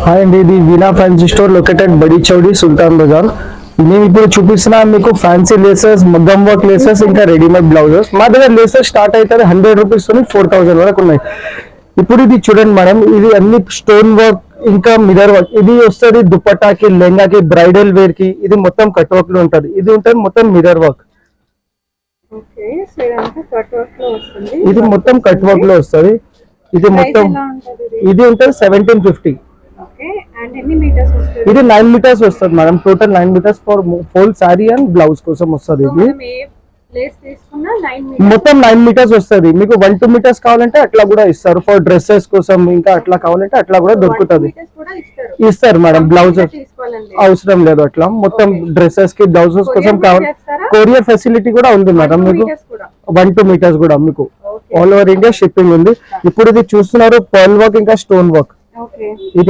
Hi అండి, ఇది వీణా fancy store located బడి చౌడి సుల్తాన్ బజార్. నేను ఇప్పుడు చూపిస్తున్నా మీకు ఫ్యాన్సీ లేసెస్, మగ్గం వర్క్ లేసెస్, ఇంకా రెడీమేడ్ బ్లౌజెస్. మా దగ్గర లేసెస్ స్టార్ట్ అవుతుంది 100 రూపీస్ తోని 4000 వరకు ఉన్నాయి. ఇప్పుడు ఇది చూడండి మేడం, ఇది అన్ని స్టోన్ వర్క్ ఇంకా మిరర్ వర్క్. ఇది వస్తుంది దుపట్టాకి, లెహంగాకి, బ్రైడల్ వేర్ కి. ఇది మొత్తం కట్ వర్క్ లో ఉంటది. ఇది ఉంటుంది మొత్తం మిరర్ వర్క్. ఇది మొత్తం కట్ వర్క్ లో వస్తుంది. ఇది మొత్తం ఇది ఉంటుంది 1750. ఇది 9 మీటర్స్ వస్తుంది మేడం. Total 9 metres for full sari and blouse కోసం వస్తుంది. ఇది మొత్తం 9 మీటర్స్ వస్తుంది. మీకు 1-2 మీటర్స్ కావాలంటే అట్లా కూడా ఇస్తారు. ఫర్ డ్రెస్సెస్ కోసం ఇంకా అట్లా కావాలంటే అట్లా కూడా దొరుకుతుంది. ఇస్తారు మేడం. బ్లౌజ్ అవసరం లేదు. అట్లా మొత్తం డ్రెస్సెస్ కి బ్లౌజెస్ కోసం కావాలి. కొరియర్ ఫెసిలిటీ కూడా ఉంది మేడం. మీకు 1-2 మీటర్స్ కూడా మీకు ఆల్ ఓవర్ ఇండియా షిప్పింగ్ ఉంది. ఇప్పుడు ఇది చూస్తున్నారు పర్ల్ వర్క్ ఇంకా స్టోన్ వర్క్. ఇది